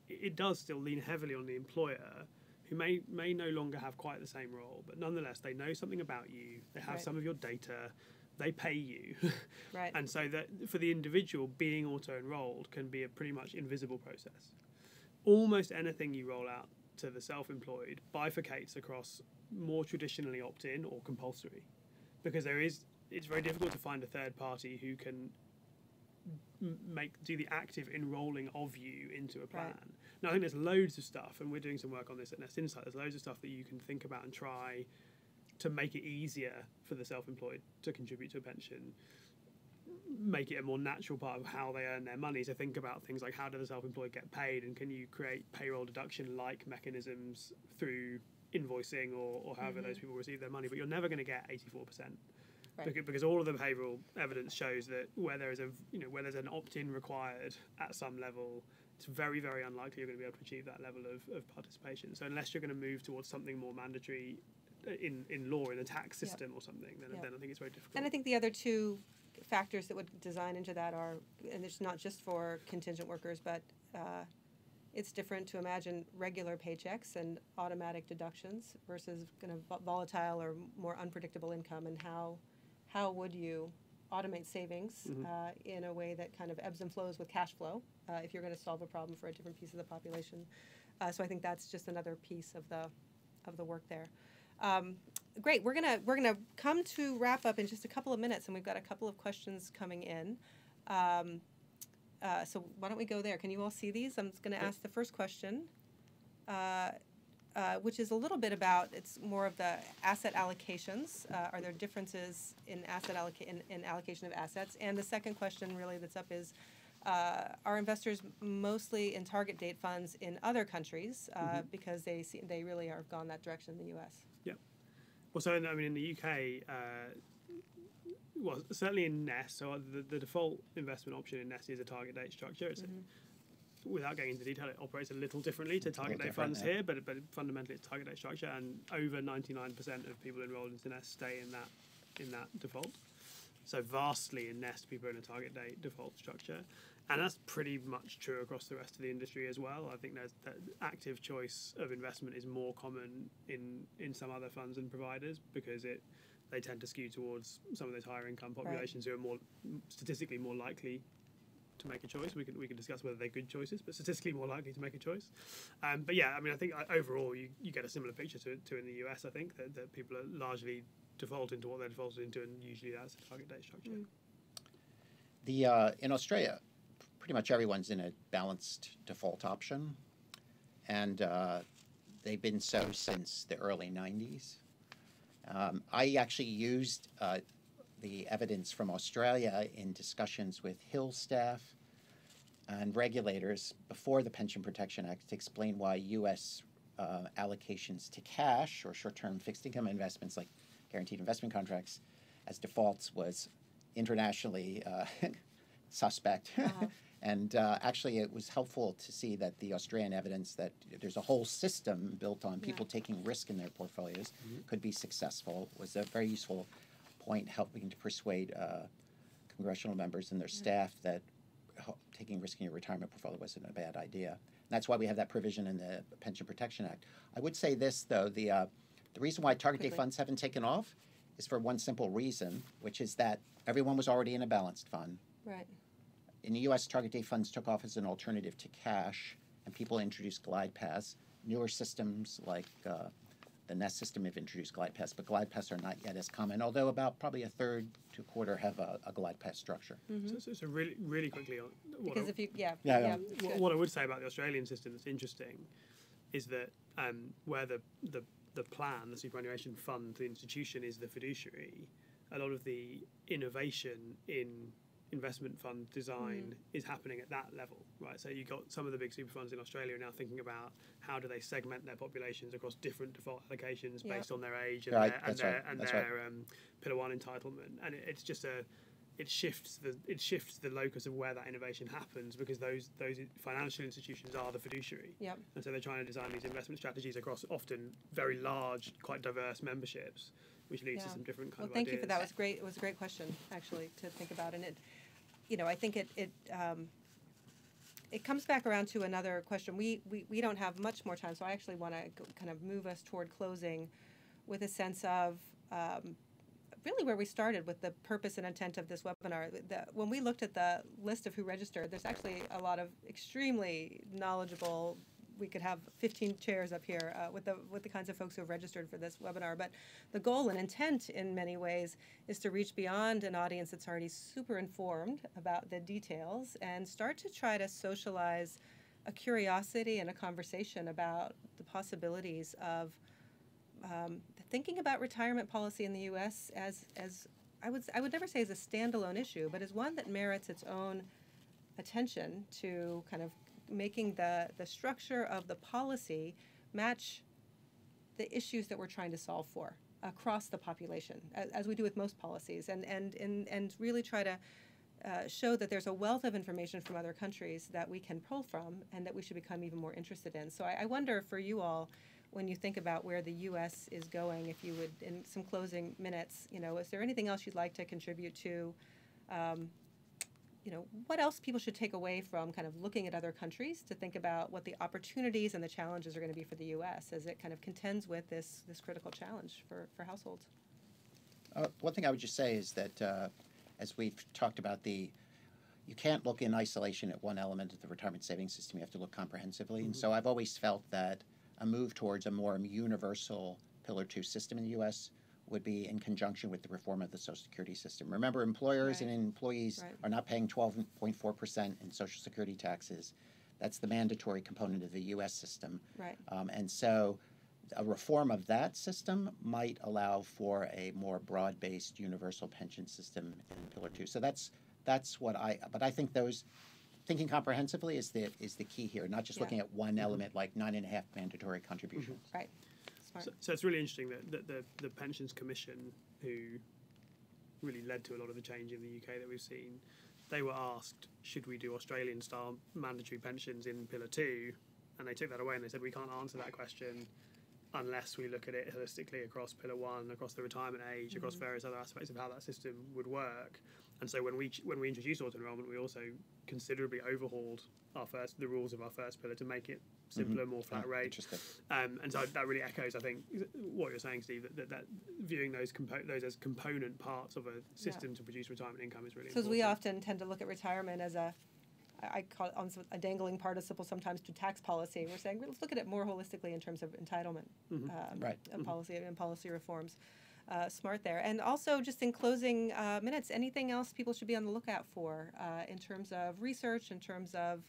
it does still lean heavily on the employer, who may no longer have quite the same role, but nonetheless they know something about you, they have some of your data, they pay you. And so that for the individual, being auto-enrolled can be a pretty much invisible process. Almost anything you roll out to the self-employed bifurcates across more traditionally opt-in or compulsory, because it's very difficult to find a third party who can do the active enrolling of you into a plan. Now, I think there's loads of stuff, and we're doing some work on this at Nest Insight. There's loads of stuff that you can think about and try to make it easier for the self-employed to contribute to a pension, make it a more natural part of how they earn their money. So think about things like, how do the self-employed get paid, and can you create payroll deduction-like mechanisms through invoicing or however those people receive their money. But you're never going to get 84%. Because all of the behavioural evidence shows that where there's an opt-in required at some level, it's very, very unlikely you're going to be able to achieve that level of participation. So unless you're going to move towards something more mandatory in law, in a tax system or something, then I think it's very difficult. And I think the other two factors that would design into that are, and it's not just for contingent workers, but it's different to imagine regular paychecks and automatic deductions versus kind of volatile or more unpredictable income, and how would you automate savings in a way that kind of ebbs and flows with cash flow if you're going to solve a problem for a different piece of the population. So I think that's just another piece of the work there. great. We're gonna come to wrap up in just a couple of minutes, and we've got a couple of questions coming in. So why don't we go there? Can you all see these? I'm just going to ask the first question, which is a little bit about, it's more of the asset allocations. Are there differences in in allocation of assets? And the second question really that's up is, are investors mostly in target date funds in other countries because they really have gone that direction in the U.S.? Yeah. Well, so I mean, in the UK, well, certainly in NES, so the default investment option in NES is a target date structure. It's without getting into detail, it operates a little differently to target date funds here, but fundamentally it's target date structure, and over 99% of people enrolled into NES stay in that default. So vastly in NES, people are in a target date default structure, and that's pretty much true across the rest of the industry as well. I think there's that active choice of investment is more common in some other funds and providers because they tend to skew towards some of those higher income populations who are more statistically more likely to make a choice. We can discuss whether they're good choices, but statistically more likely to make a choice. But yeah, I mean, I think overall you get a similar picture to in the US. I think that people are largely default into what they're defaulted into, and usually that's a target date structure. In Australia, pretty much everyone's in a balanced default option, and they've been so since the early 90s. I actually used the evidence from Australia in discussions with Hill staff and regulators before the Pension Protection Act to explain why U.S. Allocations to cash or short-term fixed income investments like guaranteed investment contracts as defaults was internationally suspect. And actually, it was helpful to see that the Australian evidence that there's a whole system built on people taking risk in their portfolios could be successful was a very useful point, helping to persuade congressional members and their staff that taking risk in your retirement portfolio wasn't a bad idea. And that's why we have that provision in the Pension Protection Act. I would say this, though, the reason why target date funds haven't taken off is for one simple reason, which is that everyone was already in a balanced fund. Right. In the U.S., target date funds took off as an alternative to cash, and people introduced glide paths. Newer systems like the NES system have introduced glide paths, but glide paths are not yet as common, although about probably a third to a quarter have a glide path structure. So really quickly on what Because if you, what I would say about the Australian system that's interesting is that where the plan, the superannuation fund, the institution is the fiduciary, a lot of the innovation in investment fund design is happening at that level, right? So you've got some of the big super funds in Australia now thinking about how do they segment their populations across different default allocations based on their age and their Pillar 1 entitlement, and it's just it shifts the locus of where that innovation happens because those financial institutions are the fiduciary, and so they're trying to design these investment strategies across often very large, quite diverse memberships, which leads to some different kind of thank ideas. you for that. It was great. It was a great question actually to think about, and I think it comes back around to another question. We don't have much more time, so I actually want to kind of move us toward closing with a sense of really where we started with the purpose and intent of this webinar. When we looked at the list of who registered, there's actually a lot of extremely knowledgeable. We could have 15 chairs up here with the kinds of folks who have registered for this webinar. But the goal and intent in many ways is to reach beyond an audience that's already super informed about the details and start to try to socialize a curiosity and a conversation about the possibilities of thinking about retirement policy in the U.S. as I would never say as a standalone issue, but as one that merits its own attention to kind of making the structure of the policy match the issues that we're trying to solve for across the population, as we do with most policies, and really try to show that there's a wealth of information from other countries that we can pull from and that we should become even more interested in. So I wonder for you all, when you think about where the U.S. is going, if you would, in some closing minutes, is there anything else you'd like to contribute to what else people should take away from kind of looking at other countries to think about what the opportunities and the challenges are going to be for the U.S. as it kind of contends with this critical challenge for households? One thing I would just say is that as we've talked about, you can't look in isolation at one element of the retirement savings system. You have to look comprehensively. And so I've always felt that a move towards a more universal Pillar 2 system in the U.S. would be in conjunction with the reform of the Social Security system. Remember, employers Right. and employees Right. are not paying 12.4% in Social Security taxes. That's the mandatory component of the U.S. system. Right. And so a reform of that system might allow for a more broad-based universal pension system in Pillar 2. So that's what but I think thinking comprehensively is the key here, not just Yeah. looking at one element like 9.5 mandatory contributions. Right. Smart. So it's really interesting that the Pensions Commission, who really led to a lot of the change in the UK that we've seen, they were asked, should we do Australian-style mandatory pensions in Pillar 2? And they took that away and they said, we can't answer that question unless we look at it holistically across Pillar 1, across the retirement age, across various other aspects of how that system would work. And so when we introduced auto-enrollment, we also considerably overhauled the rules of our first pillar to make it simpler, more flat rate. Interesting. And so that really echoes, I think, what you're saying, Steve, that viewing those as component parts of a system to produce retirement income is really So important. we often tend to look at retirement as I call it a dangling participle sometimes to tax policy. We're saying let's look at it more holistically in terms of entitlement Right. policy and policy reforms. Smart there. And also, just in closing minutes, anything else people should be on the lookout for in terms of research, in terms of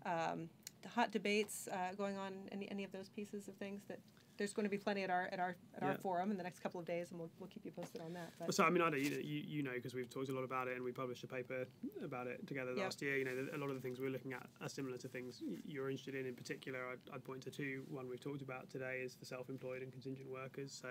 the hot debates going on, any of those pieces of things that there's going to be plenty at our forum in the next couple of days, and we'll keep you posted on that. But So I mean, Ida, you know, because we've talked a lot about it, and we published a paper about it together last year. You know, a lot of the things we're looking at are similar to things you're interested in. In particular, I'd point to two. One we've talked about today is the self-employed and contingent workers. So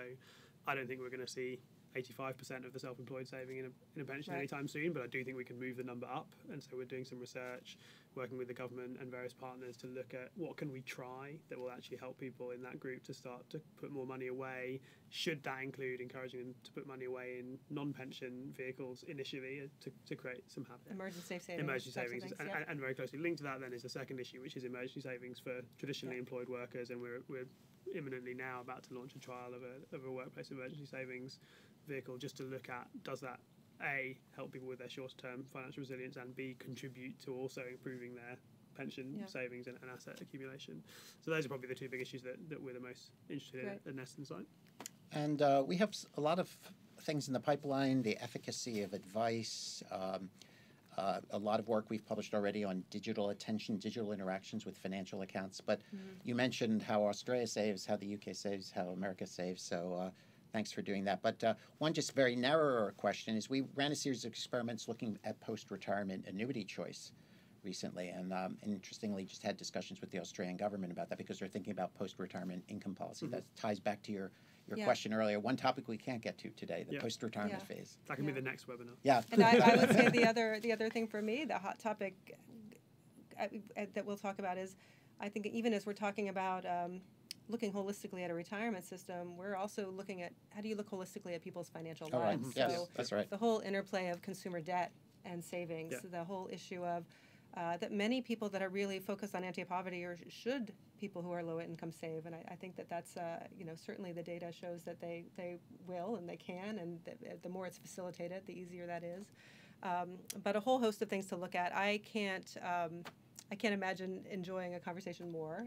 I don't think we're going to see 85% of the self-employed saving in a pension anytime soon, but I do think we can move the number up. And so we're doing some research, working with the government and various partners to look at what can we try that will actually help people in that group to start to put more money away. Should that include encouraging them to put money away in non-pension vehicles initially to create some habit? emergency savings. Emergency types of savings, things, and very closely linked to that then is the second issue, which is emergency savings for traditionally employed workers, and we're imminently now about to launch a trial of a workplace emergency savings vehicle just to look at, does that A, help people with their short-term financial resilience, and B, contribute to also improving their pension savings and asset accumulation. So those are probably the two big issues that we're the most interested in at Nest Insight. And we have a lot of things in the pipeline, the efficacy of advice, a lot of work we've published already on digital attention, digital interactions with financial accounts. But you mentioned how Australia saves, how the UK saves, how America saves. So thanks for doing that. But one just very narrower question is we ran a series of experiments looking at post-retirement annuity choice recently. And interestingly, just had discussions with the Australian government about that because they're thinking about post-retirement income policy. That ties back to your question earlier. One topic we can't get to today, the post-retirement phase. That can be the next webinar. Yeah. And I would say the other thing for me, the hot topic that we'll talk about is, I think even as we're talking about looking holistically at a retirement system, we're also looking at how do you look holistically at people's financial lives. Right. Yes, so that's right. the whole interplay of consumer debt and savings, the whole issue of that many people that are really focused on anti-poverty should people who are low income save, and I think that's certainly the data shows that they will and they can, and the more it's facilitated, the easier that is. But a whole host of things to look at. I can't imagine enjoying a conversation more.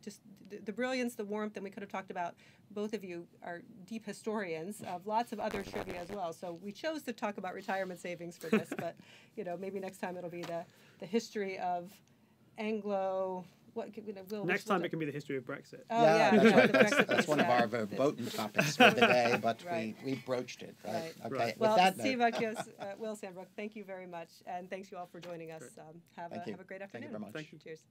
Just the brilliance, the warmth, and we could have talked about, both of you are deep historians of lots of other trivia as well. So we chose to talk about retirement savings for this, but maybe next time it'll be the history of Anglo. Next time it can be the history of Brexit. Oh, yeah, that's one of our verboten topics for the day, but we broached it. Right. Okay. Right. Well, Steve Utkus, Will Sandbrook, thank you very much, and thanks you all for joining us. Have a great afternoon. Thank you very much. Thank you. Cheers.